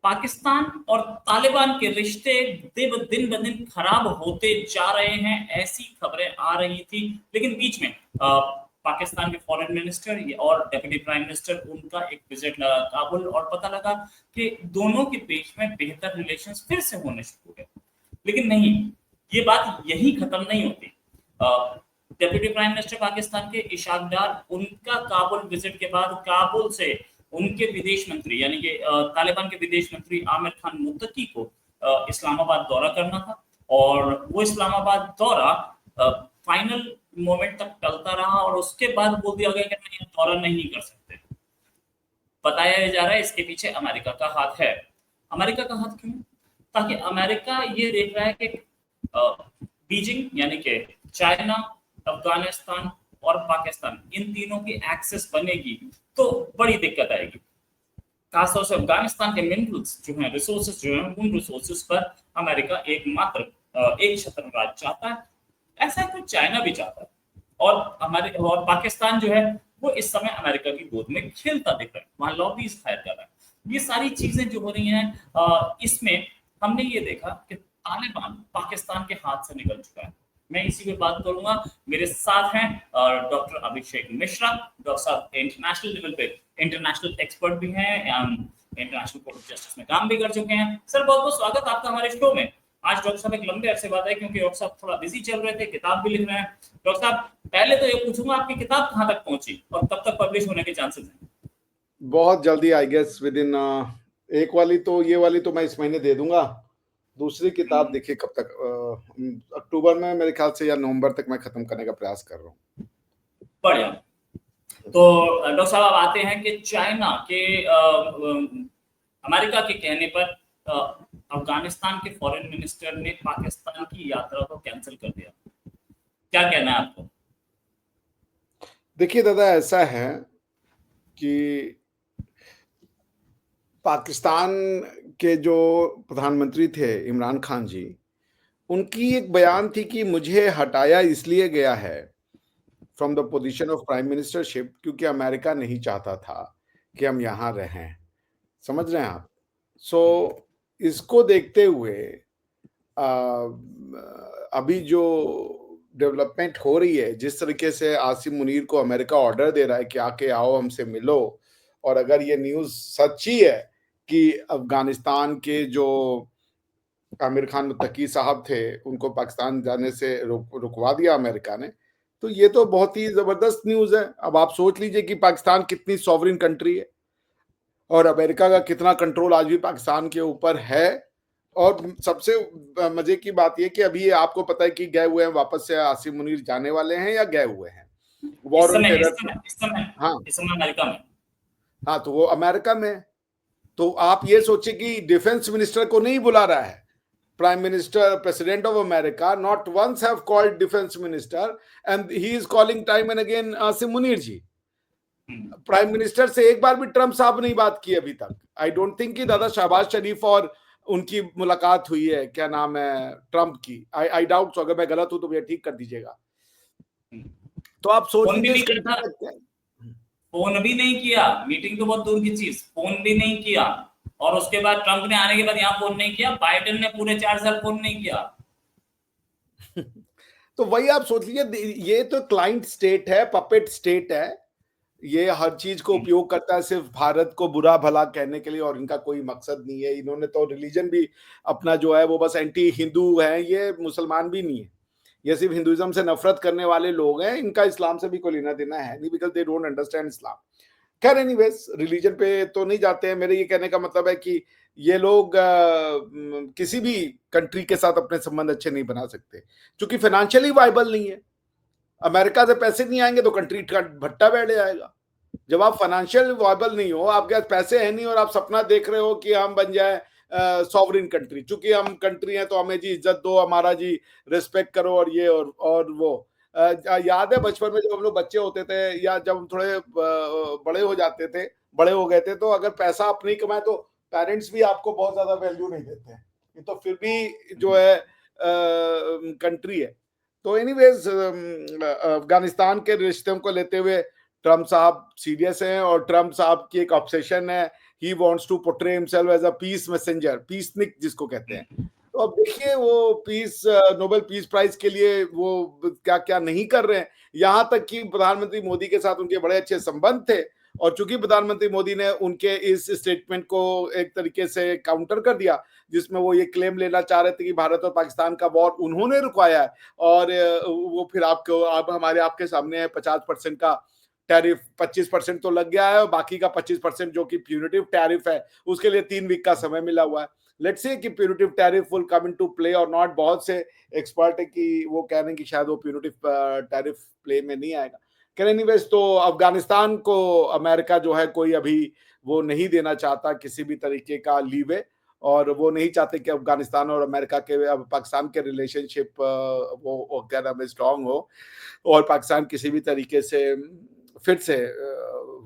पाकिस्तान और तालिबान के रिश्ते दिन ब दिन खराब होते जा रहे हैं, ऐसी खबरें आ रही थी। लेकिन बीच में पाकिस्तान के फॉरेन मिनिस्टर और डेप्यूटी प्राइम मिनिस्टर उनका एक विजिट लगा काबुल, और पता लगा कि दोनों के बीच में बेहतर रिलेशंस फिर से होने शुरू हो गए। लेकिन नहीं, ये बात यही खत्म नहीं होती। डेप्यूटी प्राइम मिनिस्टर पाकिस्तान के इशाक डार, उनका काबुल विजिट के बाद काबुल से उनके विदेश मंत्री यानी कि तालिबान के विदेश मंत्री आमिर खान मुत्तकी को इस्लामाबाद दौरा करना था, और वो इस्लामाबाद दौरा फाइनल मोमेंट तक टलता रहा, और उसके बाद बोल दिया गया कि नहीं, दौरा नहीं कर सकते। बताया जा रहा है इसके पीछे अमेरिका का हाथ है। अमेरिका का हाथ क्यों? ताकि अमेरिका ये देख रहा है कि बीजिंग यानी कि चाइना, अफगानिस्तान और पाकिस्तान, इन तीनों की एक्सेस बनेगी तो बड़ी दिक्कत आएगी। खासतौर से अफगानिस्तान के मिनरल्स जो हैं, रिसोर्सेज जो हैं, उन रिसोर्सेज पर अमेरिका एकमात्र एक छत्र राज चाहता है। ऐसा ही कुछ चाइना भी चाहता है, और पाकिस्तान जो है वो इस समय अमेरिका की गोद में खेलता दिख रहा है, वहां लॉबीज फायर कर रहा है। ये सारी चीजें जो हो रही हैं, इसमें हमने ये देखा कि तालिबान पाकिस्तान के हाथ से निकल चुका है। मैं इसी पे बात करूंगा। मेरे साथ हैं डॉक्टर अभिषेक मिश्रा। डॉक्टर साहब इंटरनेशनल लेवल पे इंटरनेशनल एक्सपर्ट भी हैं, इंटरनेशनल कोर्ट ऑफ जस्टिस में काम भी कर चुके हैं। सर, बहुत बहुत स्वागत आपका हमारे शो में। आज डॉक्टर साहब एक लंबे अरसे बाद है, क्योंकि डॉक्टर साहब थोड़ा बिजी चल रहे थे, किताब भी लिख रहे हैं। डॉक्टर साहब, पहले तो ये पूछूंगा, आपकी किताब कहाँ तक पहुंची और कब तक पब्लिश होने के चांसेस हैं? बहुत जल्दी, आई गेस विद इन एक वाली तो, ये वाली तो मैं इस महीने दे दूंगा। दूसरी किताब देखिए कब तक, अक्टूबर में मेरे ख्याल से या नवंबर तक मैं खत्म करने का प्रयास कर रहा हूँ। बढ़िया। तो डॉक्टर साहब, आप आते हैं कि चाइना के अमेरिका के कहने पर अफगानिस्तान के फॉरेन मिनिस्टर ने पाकिस्तान की यात्रा को कैंसिल कर दिया। क्या कहना है आपको? देखिए दादा, ऐसा है कि पाकिस्तान के जो प्रधानमंत्री थे इमरान खान जी, उनकी एक बयान थी कि मुझे हटाया इसलिए गया है from the position of prime ministership क्योंकि अमेरिका नहीं चाहता था कि हम यहाँ रहें। समझ रहे हैं आप? सो इसको देखते हुए अभी जो डेवलपमेंट हो रही है, जिस तरीके से आसिम मुनीर को अमेरिका ऑर्डर दे रहा है कि आके आओ हमसे मिलो, और अगर ये न्यूज़ सच्ची है कि अफगानिस्तान के जो आमिर खान मुत्तकी साहब थे उनको पाकिस्तान जाने से रुकवा दिया अमेरिका ने, तो ये तो बहुत ही जबरदस्त न्यूज़ है। अब आप सोच लीजिए कि पाकिस्तान कितनी सॉवरिन कंट्री है और अमेरिका का कितना कंट्रोल आज भी पाकिस्तान के ऊपर है। और सबसे मजे की बात यह कि अभी आपको पता है कि गए हुए हैं, वापस से आसिम मुनीर जाने वाले हैं या गए हुए हैं वॉर ऑन टेरर। हाँ, इस समय अमेरिका में। हाँ, तो वो अमेरिका में। तो आप ये सोचिए कि डिफेंस मिनिस्टर को नहीं बुला रहा है prime minister, president of America not once have called defence minister and he is calling time and again Asim Munir ji. Prime minister से एक बार भी ट्रंप साहब नहीं बात की अभी तक। आई डोंट थिंक कि दादा शहबाज शरीफ और उनकी मुलाकात हुई है, क्या नाम है, ट्रंप की। I doubt. अगर मैं गलत हूं तो भैया ठीक कर दीजिएगा। तो आप सोच लीजिए, फोन भी नहीं किया, मीटिंग तो बहुत दूर की चीज, फोन भी नहीं किया। और उसके बाद ट्रंप ने आने के बाद यहाँ फोन नहीं किया, बाइडेन ने पूरे 4 साल फोन नहीं किया। तो वही आप सोच लीजिए, ये तो क्लाइंट स्टेट है, पपेट स्टेट है। ये हर चीज को उपयोग करता है सिर्फ भारत को बुरा भला कहने के लिए, और इनका कोई मकसद नहीं है। इन्होंने तो रिलीजन भी अपना जो है वो बस एंटी हिंदू है, ये मुसलमान भी नहीं है, ये सिर्फ हिंदुइज्म से नफरत करने वाले लोग हैं। इनका इस्लाम से भी कोई लेना देना है नहीं, बिकॉज दे डोंट अंडरस्टैंड इस्लाम। खैर, एनीवेज, रिलीजन पे तो नहीं जाते हैं। मेरे ये कहने का मतलब है कि ये लोग किसी भी कंट्री के साथ अपने संबंध अच्छे नहीं बना सकते, क्योंकि फाइनेंशियली वाइबल नहीं है। अमेरिका से पैसे नहीं आएंगे तो कंट्री का भट्टा बैठ जाएगा। जब आप फाइनेंशियल वाइबल नहीं हो, आपके पास पैसे हैं नहीं, और आप सपना देख रहे हो कि हम बन जाए सॉवरिन कंट्री, चूंकि हम कंट्री हैं तो हमें जी इज्जत दो, हमारा जी रिस्पेक्ट करो, और ये और वो। याद है बचपन में जब हम लोग बच्चे होते थे, या जब हम थोड़े बड़े हो जाते थे, बड़े हो गए थे, तो अगर पैसा आप नहीं कमाए तो पेरेंट्स भी आपको बहुत ज्यादा वैल्यू नहीं देते हैं। ये तो फिर भी जो है कंट्री है। तो एनीवेज, अफगानिस्तान के रिश्तों को लेते हुए ट्रम्प साहब सीरियस हैं और ट्रम्प साहब की एक ऑब्सेशन है, he wants to portray himself as a peace messenger, peacenik जिसको कहते हैं। तो अब देखिए वो पीस नोबेल पीस प्राइज के लिए वो क्या क्या नहीं कर रहे हैं। यहां तक कि प्रधानमंत्री मोदी के साथ उनके बड़े अच्छे संबंध थे, और चूंकि प्रधानमंत्री मोदी ने उनके इस स्टेटमेंट को एक तरीके से काउंटर कर दिया, जिसमें वो ये क्लेम लेना चाह रहे थे कि भारत और पाकिस्तान का वॉर उन्होंने रुकवाया है, और वो फिर आपको अब हमारे आपके सामने है 50% का टैरिफ, 25% तो लग गया है और बाकी का 25% जो कि प्यूनिटिव टैरिफ है, उसके लिए 3 वीक का समय मिला हुआ है। लेट्स से कि punitive tariff will come into play और नॉट। बहुत से एक्सपर्ट है कि वो कह रहे हैं कि शायद वो प्यूनिटिव टैरिफ प्ले में नहीं आएगा। एनीवेज, तो अफगानिस्तान को अमेरिका जो है कोई अभी वो नहीं देना चाहता किसी भी तरीके का लीवे, और वो नहीं चाहते कि अफगानिस्तान और अमेरिका के पाकिस्तान के रिलेशनशिप वो क्या नाम है स्ट्रांग हो, और पाकिस्तान किसी भी तरीके से फिर से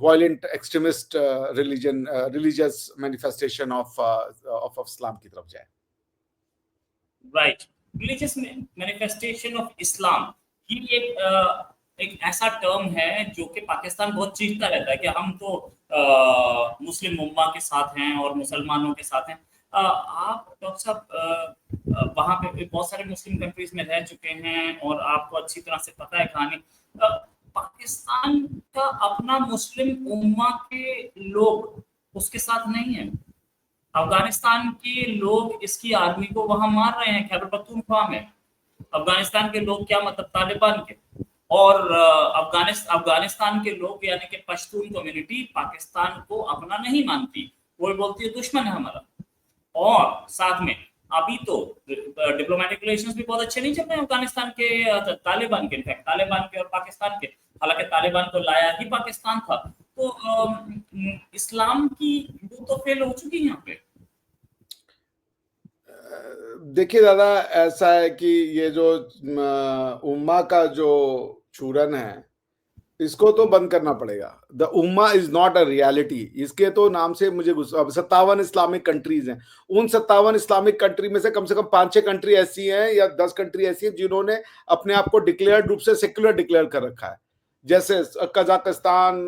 violent extremist religious manifestation of Islam की तरफ जाए। Right, religious manifestation of Islam, ये एक ऐसा टर्म है जो कि पाकिस्तान बहुत चीखता रहता है कि हम तो मुस्लिम उम्मा के साथ हैं और मुसलमानों के साथ हैं। आप डॉक्टर साहब वहाँ पे बहुत सारे मुस्लिम कंट्रीज में रह चुके हैं और आपको अच्छी तरह से पता है कहानी। पाकिस्तान का अपना मुस्लिम उम्मा के लोग उसके साथ नहीं है। अफगानिस्तान के लोग इसकी आर्मी को वहां मार रहे हैं, खैबर पख्तूनख्वा में। अफगानिस्तान के लोग क्या मतलब तालिबान के, और अफगानिस्तान के लोग यानी कि पश्तून कम्युनिटी पाकिस्तान को अपना नहीं मानती, वो बोलती है दुश्मन है हमारा। और साथ में अभी तो डिप्लोमेटिक रिलेशंस भी बहुत अच्छे नहीं चल रहे हैं अफगानिस्तान के तालिबान के, इनफैक्ट तालिबान के और पाकिस्तान के, हालांकि तालिबान को लाया ही पाकिस्तान था। तो इस्लाम की वो तो फेल हो चुकी है यहाँ पे। देखिए दादा, ऐसा है कि ये जो उम्मा का जो चूरन है, इसको तो बंद करना पड़ेगा। The Umma is not a reality. इसके तो नाम से मुझे गुस्सा। 57 इस्लामिक कंट्रीज हैं, उन 57 इस्लामिक कंट्री में से कम 5-6 कंट्री ऐसी हैं या 10 कंट्री ऐसी हैं जिन्होंने अपने आप को डिक्लेयर्ड रूप से सेक्युलर डिक्लेयर कर रखा है, जैसे कजाकिस्तान,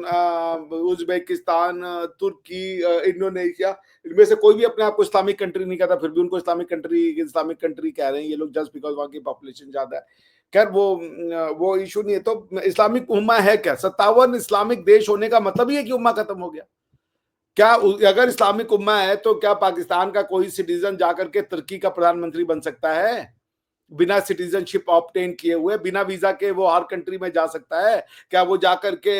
उज्बेकिस्तान, तुर्की, इंडोनेशिया। इनमें से कोई भी अपने आप को इस्लामिक कंट्री नहीं कहता, फिर भी उनको इस्लामिक कंट्री कह रहे हैं ये लोग, जस्ट बिकॉज वहां की पॉपुलेशन ज्यादा है। खैर वो इशू नहीं है। तो इस्लामिक उम्मा है क्या? 57 इस्लामिक देश होने का मतलब ही है कि उम्मा खत्म हो गया क्या? अगर इस्लामिक उम्मा है तो क्या पाकिस्तान का कोई सिटीजन जाकर के तुर्की का प्रधानमंत्री बन सकता है बिना सिटीजनशिप ऑब्टेन किए हुए? बिना वीजा के वो हर कंट्री में जा सकता है क्या? वो जाकर के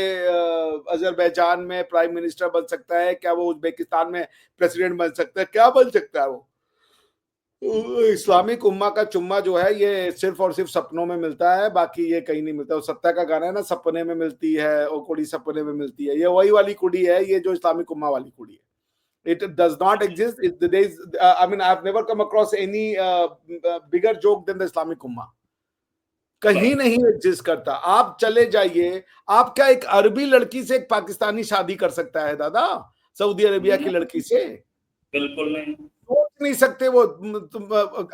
अजरबैजान में प्राइम मिनिस्टर बन सकता है क्या? वो उज्बेकिस्तान में प्रेसिडेंट बन सकता है क्या? बन सकता है वो? इस्लामिक उम्मा का चुम्मा जो है ये सिर्फ और सिर्फ सपनों में मिलता है, बाकी ये कहीं नहीं मिलता। वो सत्ता का गाना है ना, सपने में मिलती है और कुड़ी सपने में मिलती है, ये वही वाली कुड़ी है, ये जो इस्लामिक उम्मा वाली कुड़ी है। It does not exist. There is, I mean, I've never come across any bigger joke than the Islamic Ummah. कहीं नहीं एग्जिस्ट करता। आप चले जाइए, आप क्या एक अरबी लड़की से एक पाकिस्तानी शादी कर सकता है दादा? सऊदी अरेबिया की लड़की से बिल्कुल नहीं, सोच नहीं सकते वो।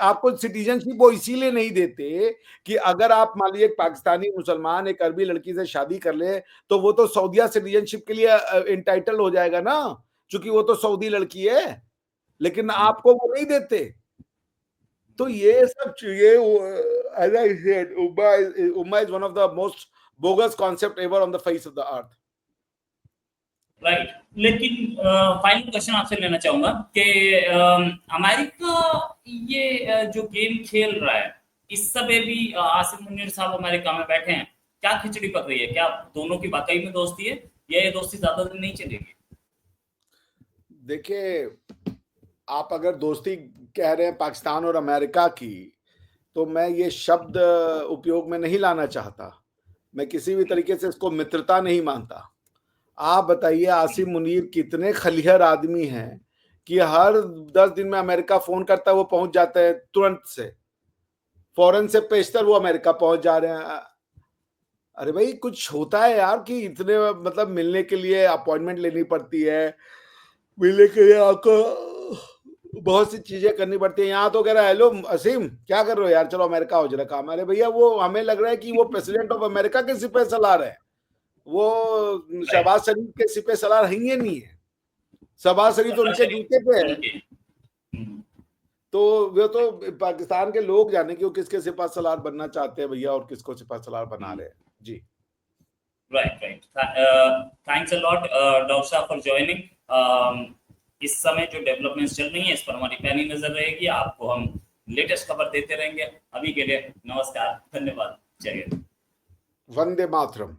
आपको सिटीजनशिप वो इसीलिए नहीं देते कि अगर आप मान लीजिए एक पाकिस्तानी मुसलमान एक अरबी लड़की से शादी कर ले तो वो तो सऊदिया सिटीजनशिप के लिए इंटाइटल हो जाएगा ना, क्योंकि वो तो सऊदी लड़की है, लेकिन आपको वो नहीं देते। तो ये सब as I said, Umma is one of the most bogus concept ever on the face of the earth. Right. लेकिन फाइनल क्वेश्चन आपसे लेना चाहूंगा कि अमेरिका ये जो गेम खेल रहा है, इस समय भी आसिम मुनीर साहब अमेरिका में बैठे हैं, क्या खिचड़ी पक रही है? क्या दोनों की वाकई में दोस्ती है या ये दोस्ती ज्यादा दिन नहीं चलेगी? देखिए, आप अगर दोस्ती कह रहे हैं पाकिस्तान और अमेरिका की, तो मैं ये शब्द उपयोग में नहीं लाना चाहता। मैं किसी भी तरीके से इसको मित्रता नहीं मानता। आप बताइए, आसिम मुनीर कितने खलिहर आदमी हैं कि हर 10 दिन में अमेरिका फोन करता है, वो पहुंच जाता है तुरंत से, फौरन से पेशतर वो अमेरिका पहुंच जा रहे हैं। अरे भाई, कुछ होता है यार कि इतने मतलब मिलने के लिए अपॉइंटमेंट लेनी पड़ती है, मिलने के लिए आपको बहुत सी चीजें करनी पड़ती है। यहाँ तो कह रहा है, हेलो असीम क्या कर रहे हो यार, चलो अमेरिका हो जरा काम। अरे भैया, वो हमें लग रहा है कि वो प्रेसिडेंट ऑफ अमेरिका के सिपह सलार है। वो शहबाज शरीफ के सिपह सलार है ही नहीं है। शहबाज शरीफ तो उनके जूते पे है। तो वो तो पाकिस्तान के लोग जाने कि वो किसके सिपह सलार बनना चाहते हैं भैया और किसको सिपह सलार बना रहे हैं। जी right. Thanks a lot doctor साहब फॉर ज्वाइनिंग। इस समय जो डेवलपमेंट्स चल रही हैं इस पर हमारी पैनी नजर रहेगी, आपको हम लेटेस्ट खबर देते रहेंगे। अभी के लिए नमस्कार, धन्यवाद, जय हिंद, वंदे मातरम।